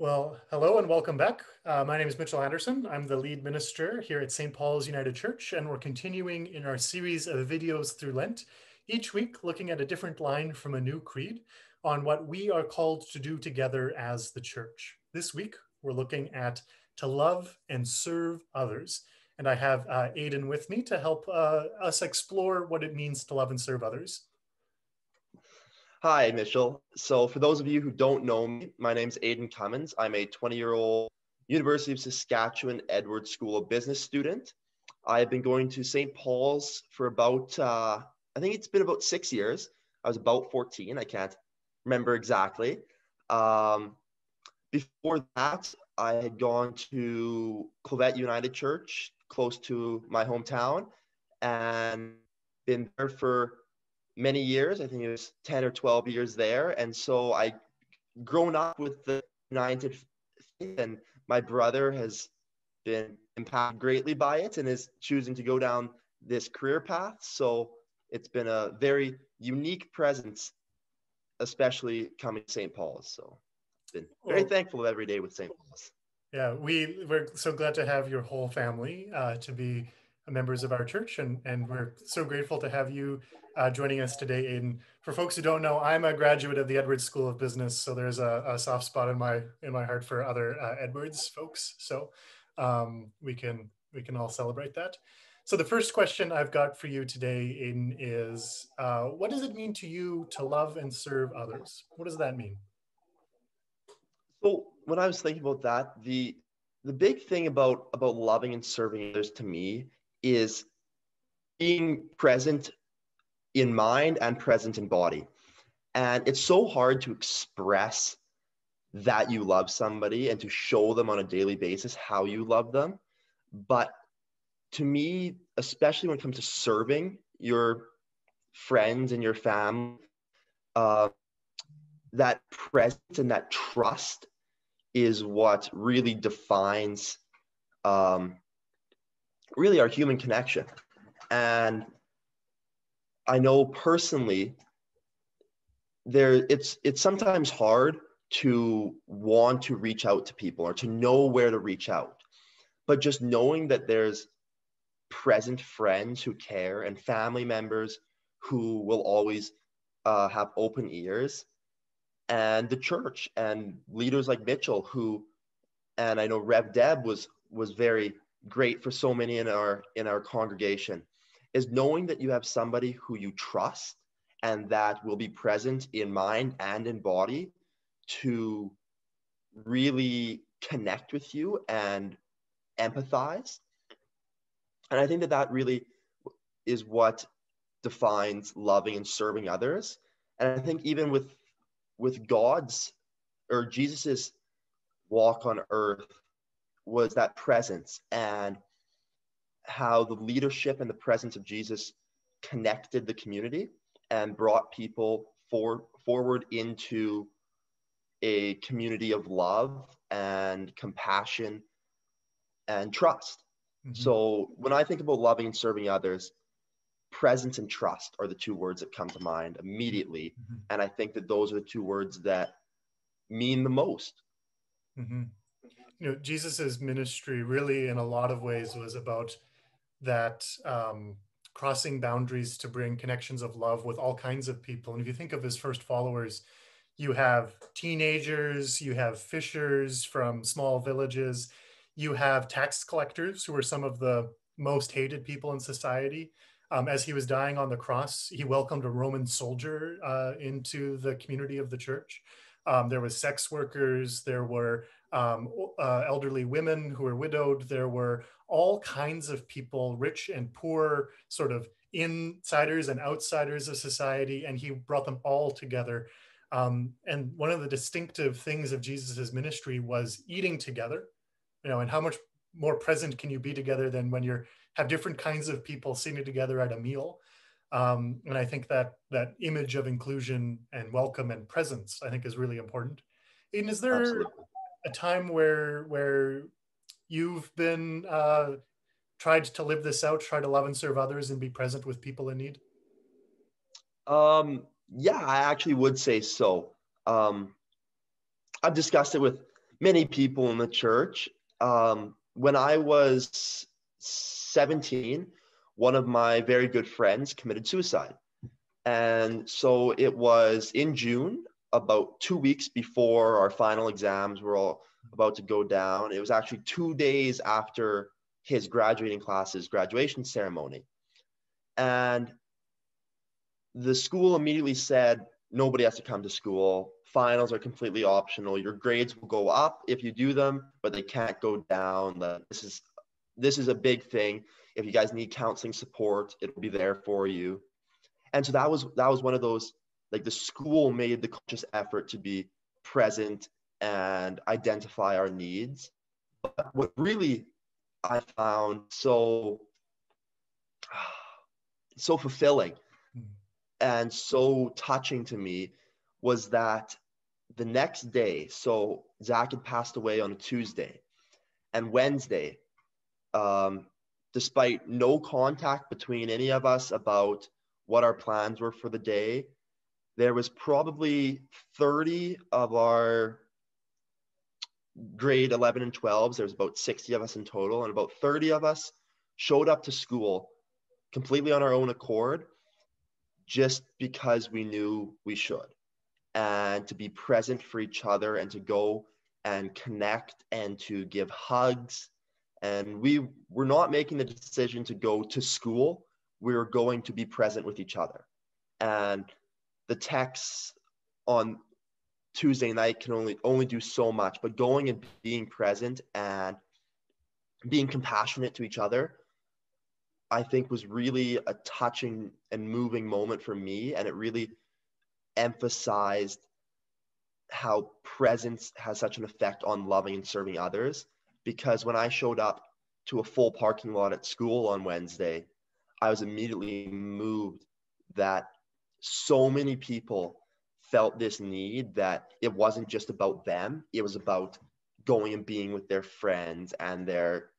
Well, hello and welcome back. My name is Mitchell Anderson. I'm the lead minister here at St. Paul's United Church, and we're continuing in our series of videos through Lent, each week looking at a different line from a new creed on what we are called to do together as the church. This week, we're looking at to love and serve others. And I have Ayden with me to help us explore what it means to love and serve others. Hi, Mitchell. So for those of you who don't know me, my name's Ayden Cummins. I'm a 20-year-old University of Saskatchewan Edwards School of Business student. I've been going to St. Paul's for about, I think it's been about 6 years. I was about 14. I can't remember exactly. Before that, I had gone to Clovette United Church, close to my hometown, and been there for many years. I think it was 10 or 12 years there. And so I grown up with the United faith, and my brother has been impacted greatly by it and is choosing to go down this career path. So it's been a very unique presence, especially coming to St. Paul's. So been very thankful every day with St. Paul's. Yeah, we're so glad to have your whole family to be members of our church, and we're so grateful to have you joining us today, Ayden. For folks who don't know, I'm a graduate of the Edwards School of Business, so there's a soft spot in my heart for other Edwards folks. So we can all celebrate that. So the first question I've got for you today, Ayden, is what does it mean to you to love and serve others? What does that mean? So when I was thinking about that, the big thing about loving and serving others to me is being present in mind and present in body. And it's so hard to express that you love somebody and to show them on a daily basis how you love them. But to me, especially when it comes to serving your friends and your family, that presence and that trust is what really defines really our human connection. And I know personally, it's sometimes hard to want to reach out to people or to know where to reach out. But just knowing that there's present friends who care and family members who will always have open ears, and the church and leaders like Mitchell and I know Rev Deb was very great for so many in our congregation, is knowing that you have somebody who you trust and that will be present in mind and in body to really connect with you and empathize. And I think that really is what defines loving and serving others. And I think even with God's or Jesus's walk on earth was that presence, and how the leadership and the presence of Jesus connected the community and brought people forward into a community of love and compassion and trust. Mm-hmm. So when I think about loving and serving others, presence and trust are the two words that come to mind immediately. Mm-hmm. And I think that those are the two words that mean the most. Mm-hmm. You know, Jesus's ministry really in a lot of ways was about that crossing boundaries to bring connections of love with all kinds of people. And if you think of his first followers, you have teenagers, you have fishers from small villages, you have tax collectors who are some of the most hated people in society. As he was dying on the cross, he welcomed a Roman soldier into the community of the church. There was sex workers, there were elderly women who were widowed, there were all kinds of people, rich and poor, sort of insiders and outsiders of society, and he brought them all together. And one of the distinctive things of Jesus's ministry was eating together, you know, and how much more present can you be together than when you have different kinds of people sitting together at a meal. And I think that image of inclusion and welcome and presence, I think, is really important. Ayden, is there Absolutely. A time where you've been tried to live this out, try to love and serve others and be present with people in need? Yeah, I actually would say so. I've discussed it with many people in the church. When I was 17, one of my very good friends committed suicide. And so it was in June, about 2 weeks before our final exams were all about to go down. It was actually 2 days after his graduating class's graduation ceremony. And the school immediately said, nobody has to come to school. Finals are completely optional. Your grades will go up if you do them, but they can't go down. This is a big thing. If you guys need counseling support, it'll be there for you. And so that was one of those, like, the school made the conscious effort to be present and identify our needs. But what really I found so fulfilling and so touching to me was that the next day, so Zach had passed away on a Tuesday, and Wednesday, despite no contact between any of us about what our plans were for the day, there was probably 30 of our grade 11 and 12s. There was about 60 of us in total, and about 30 of us showed up to school completely on our own accord, just because we knew we should, and to be present for each other and to go and connect and to give hugs. And we were not making the decision to go to school. We were going to be present with each other. And the texts on Tuesday night can only do so much, but going and being present and being compassionate to each other, I think, was really a touching and moving moment for me. And it really emphasized how presence has such an effect on loving and serving others. Because when I showed up to a full parking lot at school on Wednesday, I was immediately moved that so many people felt this need, that it wasn't just about them. It was about going and being with their friends and their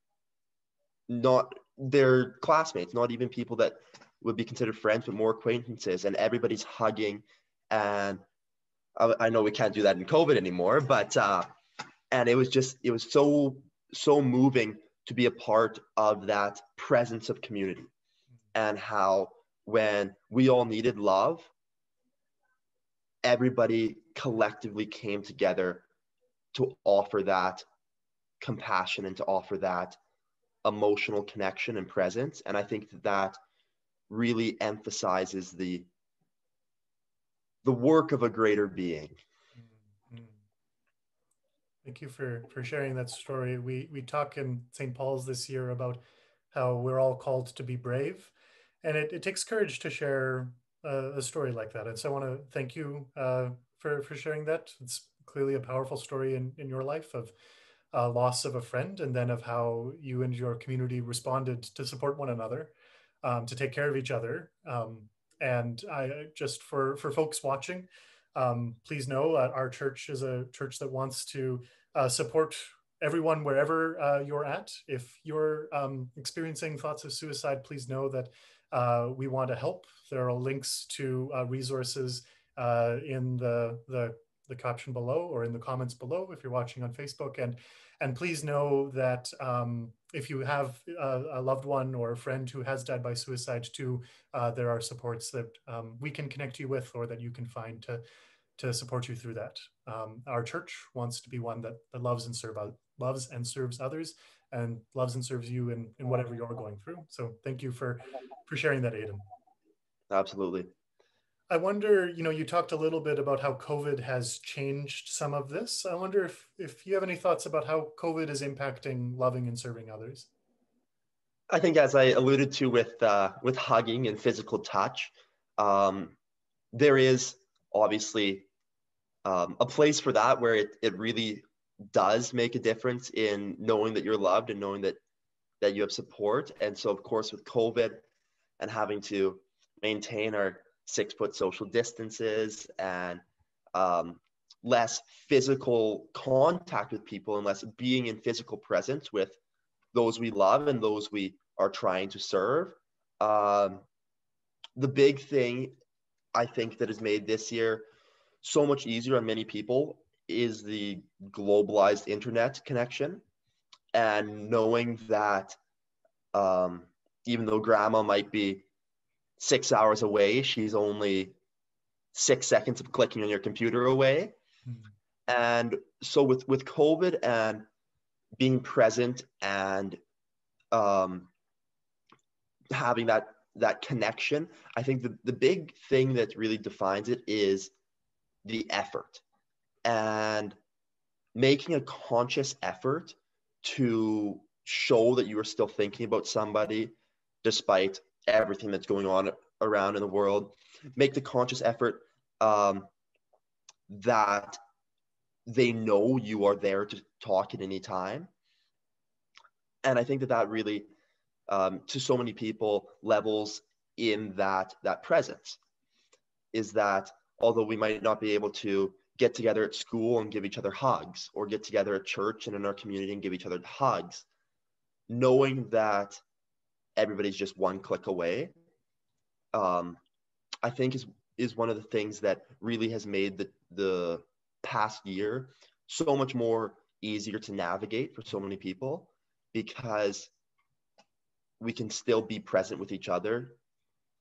classmates, not even people that would be considered friends, but more acquaintances, and everybody's hugging. And I know we can't do that in COVID anymore, but and it was so moving to be a part of that presence of community, and how when we all needed love, everybody collectively came together to offer that compassion and to offer that emotional connection and presence. And I think that really emphasizes the work of a greater being. Thank you for sharing that story. We talk in St. Paul's this year about how we're all called to be brave, and it takes courage to share a story like that. And so I want to thank you for sharing that. It's clearly a powerful story in your life of loss of a friend, and then of how you and your community responded to support one another, to take care of each other. And I just for folks watching, please know our church is a church that wants to support everyone wherever you're at. If you're experiencing thoughts of suicide, please know that we want to help. There are links to resources in the caption below, or in the comments below if you're watching on Facebook. And please know that if you have a loved one or a friend who has died by suicide too, there are supports that we can connect you with, or that you can find to support you through that. Our church wants to be one that loves and serves others, and loves and serves you in whatever you're going through. So thank you for sharing that, Ayden. Absolutely. I wonder, you talked a little bit about how COVID has changed some of this. I wonder if you have any thoughts about how COVID is impacting loving and serving others. I think, as I alluded to with hugging and physical touch, there is obviously a place for that, where it really does make a difference in knowing that you're loved and knowing that you have support. And so, of course, with COVID and having to maintain our 6-foot social distances and less physical contact with people, and less being in physical presence with those we love and those we are trying to serve. The big thing I think that has made this year so much easier on many people is the globalized internet connection, and knowing that even though grandma might be 6 hours away, she's only 6 seconds of clicking on your computer away. Mm. And so with COVID and being present and having that connection, I think the big thing that really defines it is the effort, and making a conscious effort to show that you are still thinking about somebody despite everything that's going on around in the world. Make the conscious effort that they know you are there to talk at any time. And I think that really, to so many people, levels in that presence is that although we might not be able to get together at school and give each other hugs, or get together at church and in our community and give each other hugs, knowing that everybody's just one click away, I think is one of the things that really has made the past year so much more easier to navigate for so many people, because we can still be present with each other,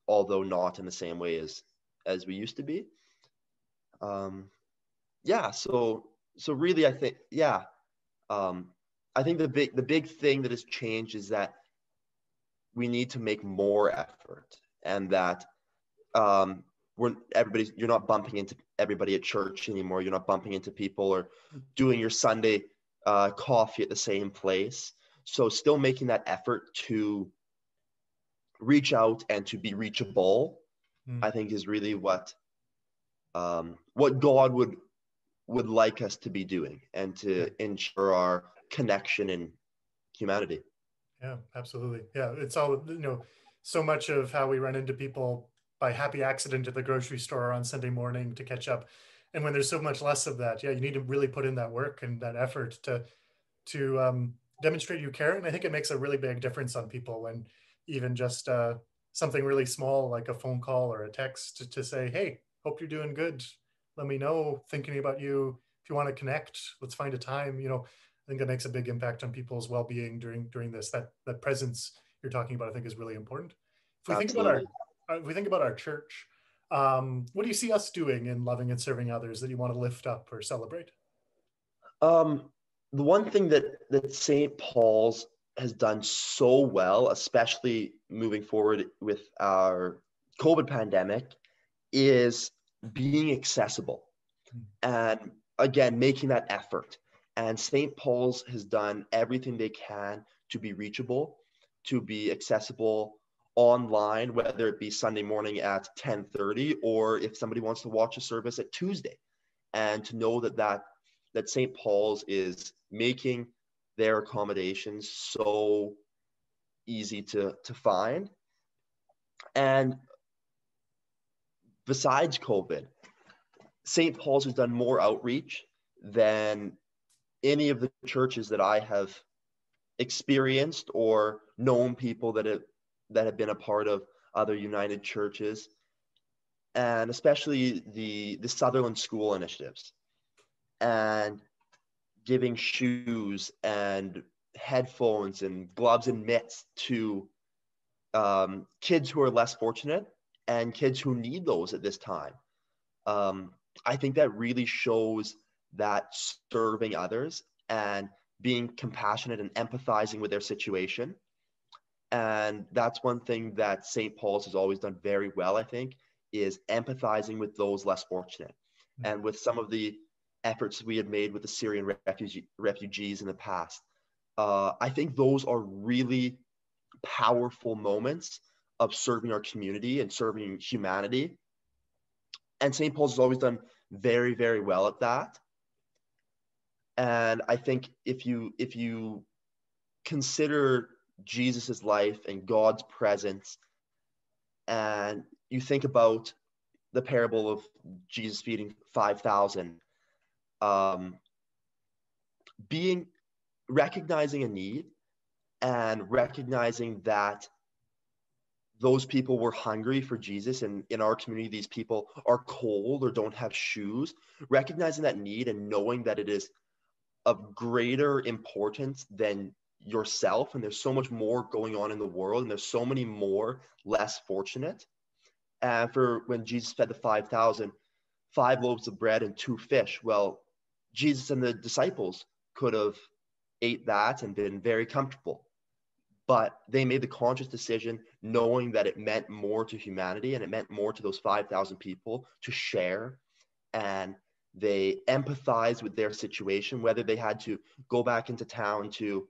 although not in the same way as we used to be. Yeah, so really, I think, yeah, I think the big thing that has changed is that we need to make more effort, and that you're not bumping into everybody at church anymore. You're not bumping into people or doing your Sunday coffee at the same place. So still making that effort to reach out and to be reachable, I think is really what God would like us to be doing, and to ensure our connection in humanity. Yeah, absolutely. Yeah, it's all, so much of how we run into people by happy accident at the grocery store on Sunday morning to catch up. And when there's so much less of that, yeah, you need to really put in that work and that effort to demonstrate you care. And I think it makes a really big difference on people when even just something really small like a phone call or a text to say, hey, hope you're doing good. Let me know, thinking about you. If you want to connect, let's find a time. I think that makes a big impact on people's well-being during this. That presence you're talking about, I think, is really important. If we think about Absolutely. our church, what do you see us doing in loving and serving others that you want to lift up or celebrate? The one thing that St. Paul's has done so well, especially moving forward with our COVID pandemic, is being accessible, and again making that effort. And St. Paul's has done everything they can to be reachable, to be accessible online, whether it be Sunday morning at 10:30, or if somebody wants to watch a service at Tuesday, and to know that St. Paul's is making their accommodations so easy to find. And besides COVID, St. Paul's has done more outreach than any of the churches that I have experienced or known people that have been a part of other United churches, and especially the Sutherland School initiatives, and giving shoes and headphones and gloves and mitts to kids who are less fortunate and kids who need those at this time. I think that really shows that serving others and being compassionate and empathizing with their situation. And that's one thing that St. Paul's has always done very well, I think, is empathizing with those less fortunate. And with some of the efforts we had made with the Syrian refugees in the past, I think those are really powerful moments of serving our community and serving humanity. And St. Paul's has always done very, very well at that. And I think if you consider Jesus's life and God's presence, and you think about the parable of Jesus feeding 5,000, recognizing a need and recognizing that those people were hungry for Jesus, and in our community, these people are cold or don't have shoes. Recognizing that need and knowing that it is of greater importance than yourself, and there's so much more going on in the world, and there's so many more less fortunate. And for when Jesus fed the 5,000, 5 loaves of bread and 2 fish, well, Jesus and the disciples could have ate that and been very comfortable. But they made the conscious decision knowing that it meant more to humanity and it meant more to those 5,000 people to share. And they empathized with their situation, whether they had to go back into town to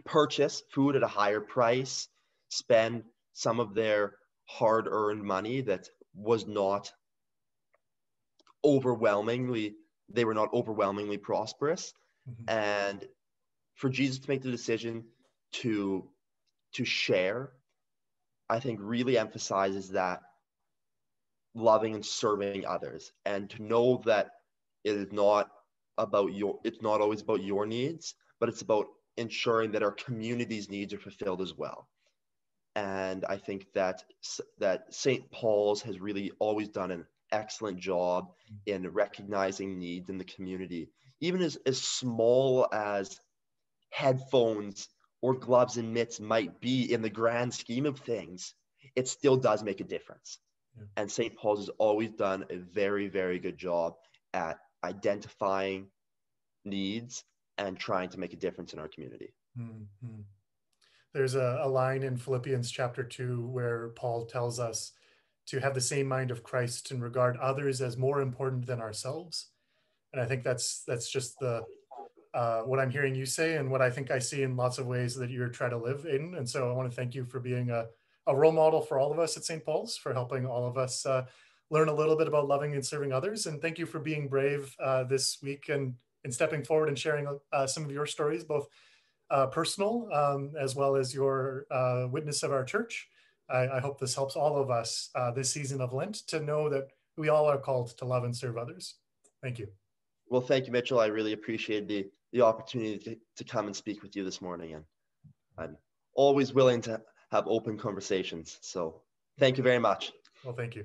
purchase food at a higher price, spend some of their hard-earned money that was not overwhelmingly, they were not overwhelmingly prosperous. Mm-hmm. And for Jesus to make the decision to share, I think really emphasizes that loving and serving others, and to know that it is not it's not always about your needs, but it's about ensuring that our community's needs are fulfilled as well. And I think that St. Paul's has really always done an excellent job in recognizing needs in the community, even as small as headphones or gloves and mitts might be in the grand scheme of things. It still does make a difference. Yeah. And St. Paul's has always done a very, very good job at identifying needs and trying to make a difference in our community. Mm-hmm. There's a line in Philippians chapter 2 where Paul tells us to have the same mind of Christ and regard others as more important than ourselves. And I think that's just the what I'm hearing you say, and what I think I see in lots of ways that you're trying to live in. And so I want to thank you for being a role model for all of us at St. Paul's, for helping all of us learn a little bit about loving and serving others. And thank you for being brave this week and stepping forward and sharing some of your stories, both personal as well as your witness of our church. I hope this helps all of us this season of Lent to know that we all are called to love and serve others. Thank you. Well, thank you, Mitchell. I really appreciate the opportunity to come and speak with you this morning. And I'm always willing to have open conversations. So thank you very much. Well, thank you.